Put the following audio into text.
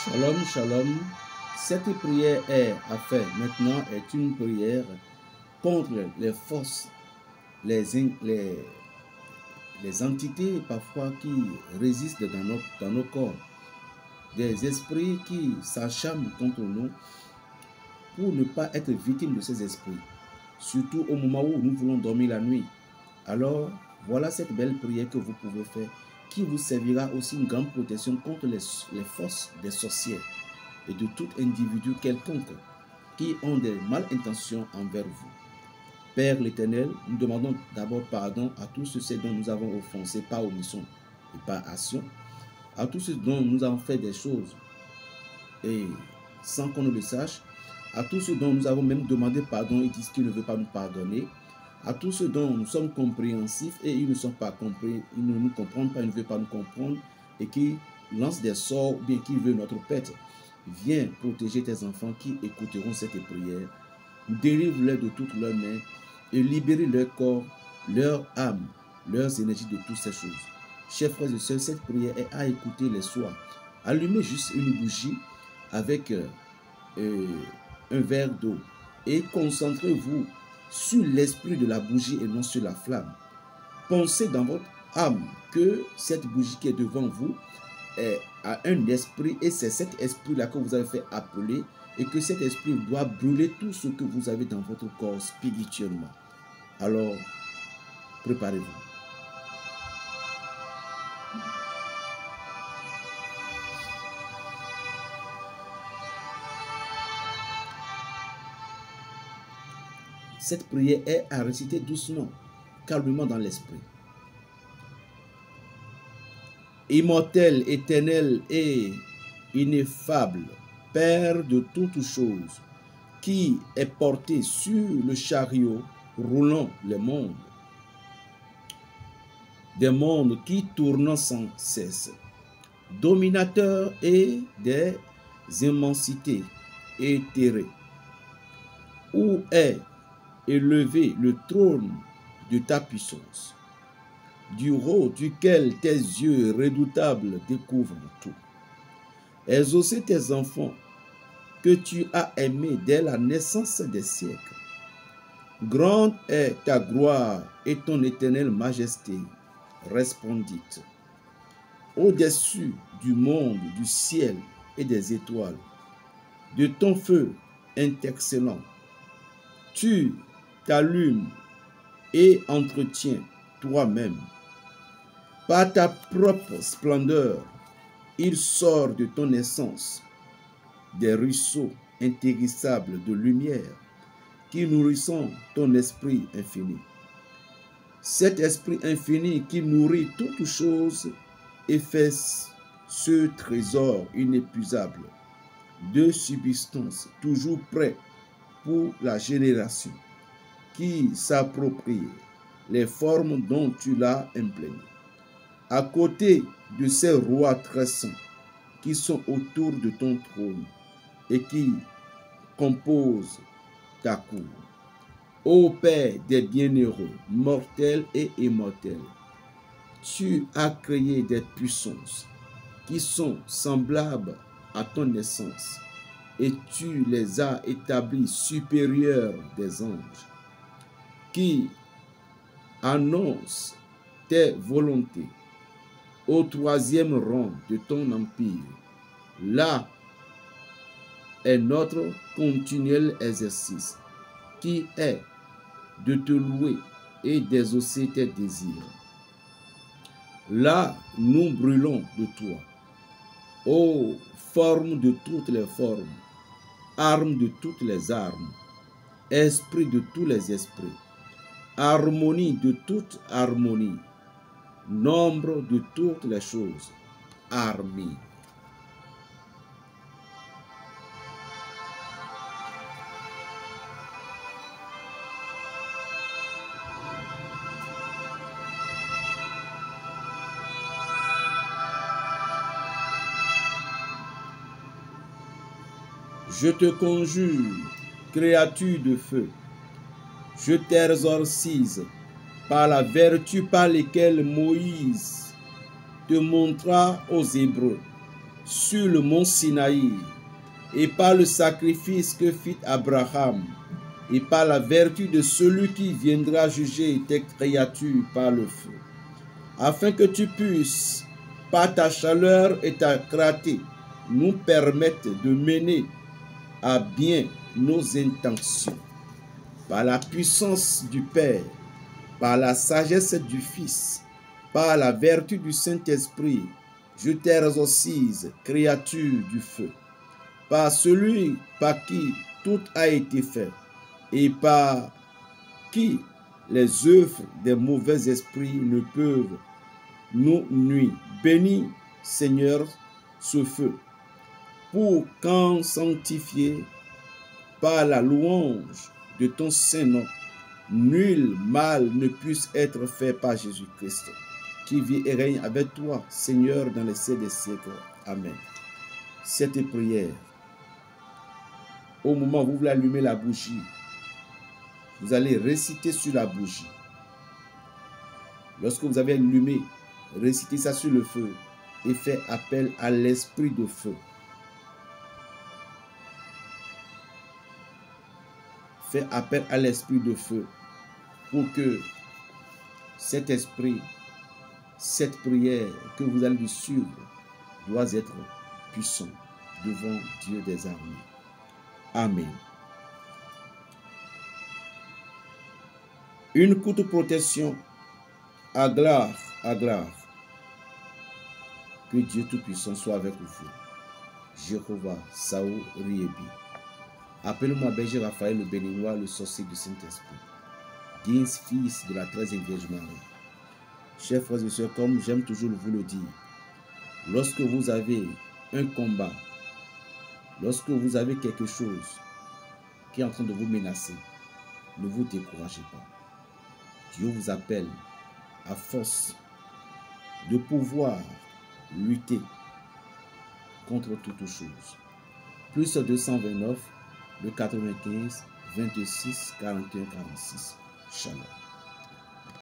Shalom, shalom. Cette prière maintenant est une prière contre les forces, les entités parfois qui résistent dans nos corps, des esprits qui s'acharnent contre nous pour ne pas être victimes de ces esprits, surtout au moment où nous voulons dormir la nuit. Alors, voilà cette belle prière que vous pouvez faire, qui vous servira aussi une grande protection contre les forces des sorciers et de tout individu quelconque qui ont des mal intentions envers vous. Père l'Éternel, nous demandons d'abord pardon à tous ceux dont nous avons offensé par omission et par action, à tous ceux dont nous avons fait des choses et sans qu'on ne le sache, à tous ceux dont nous avons même demandé pardon et disent qu'ils ne veulent pas nous pardonner, à tous ceux dont nous sommes compréhensifs et ils ne sont pas compris, ils ne nous comprennent pas, ils ne veulent pas nous comprendre et qui lancent des sorts ou bien qui veulent notre pète. Viens protéger tes enfants qui écouteront cette prière. Délivre-les de toutes leurs mains et libérer leur corps, leur âme, leurs énergies de toutes ces choses. Chers frères et sœurs, cette prière est à écouter les soirs. Allumez juste une bougie avec un verre d'eau et concentrez-vous sur l'esprit de la bougie et non sur la flamme. Pensez dans votre âme que cette bougie qui est devant vous a un esprit et c'est cet esprit-là que vous avez fait appeler et que cet esprit doit brûler tout ce que vous avez dans votre corps spirituellement. Alors, préparez-vous. Cette prière est à réciter doucement, calmement dans l'esprit. Immortel, éternel et ineffable, Père de toutes choses, qui est porté sur le chariot roulant les mondes, des mondes qui tournent sans cesse, dominateur et des immensités éthérées, où est élevé le trône de ta puissance, du haut duquel tes yeux redoutables découvrent tout. Exaucez tes enfants que tu as aimés dès la naissance des siècles. Grande est ta gloire et ton éternelle majesté resplendite. Au-dessus du monde, du ciel et des étoiles, de ton feu intercellent, tu t'allumes et entretiens toi-même. Par ta propre splendeur, il sort de ton essence des ruisseaux intérissables de lumière qui nourrissent ton esprit infini. Cet esprit infini qui nourrit toutes choses et fait ce trésor inépuisable de subsistance toujours prêt pour la génération qui s'approprie les formes dont tu l'as imprégné. À côté de ces rois très saints qui sont autour de ton trône et qui composent ta cour. Ô Père des bienheureux, mortels et immortels, tu as créé des puissances qui sont semblables à ton essence et tu les as établis supérieurs des anges qui annoncent tes volontés au troisième rang de ton empire. Là est notre continuel exercice qui est de te louer et d'exaucer tes désirs. Là, nous brûlons de toi. Ô forme de toutes les formes, arme de toutes les armes, esprit de tous les esprits, harmonie de toute harmonie, nombre de toutes les choses, armée. Je te conjure, créature de feu, je t'exorcise par la vertu par laquelle Moïse te montra aux Hébreux sur le mont Sinaï, et par le sacrifice que fit Abraham, et par la vertu de celui qui viendra juger tes créatures par le feu, afin que tu puisses, par ta chaleur et ta clarté, nous permettre de mener à bien nos intentions. Par la puissance du Père, par la sagesse du Fils, par la vertu du Saint-Esprit, je t'exorcise, créature du feu, par celui par qui tout a été fait, et par qui les œuvres des mauvais esprits ne peuvent nous nuire. Bénis, Seigneur, ce feu, pour qu'en sanctifié par la louange de ton Saint-Nom, nul mal ne puisse être fait par Jésus-Christ, qui vit et règne avec toi, Seigneur, dans les siècles des siècles. Amen. Cette prière, au moment où vous voulez allumer la bougie, vous allez réciter sur la bougie. Lorsque vous avez allumé, récitez ça sur le feu et faites appel à l'esprit de feu. Faites appel à l'esprit de feu pour que cet esprit, cette prière que vous allez suivre doit être puissant devant Dieu des armées. Amen. Une courte protection à gloire, à gloire. Que Dieu Tout-Puissant soit avec vous. Jéhovah, Saou, Riebi. Appelle-moi Berger Raphaël le Béninois, le sorcier du Saint-Esprit. 15 fils de la 13e Vierge Marie. Chers frères et sœurs, comme j'aime toujours vous le dire, lorsque vous avez un combat, lorsque vous avez quelque chose qui est en train de vous menacer, ne vous découragez pas. Dieu vous appelle à force de pouvoir lutter contre toutes choses. Plus 229, le 95, 26, 41, 46. Shalom.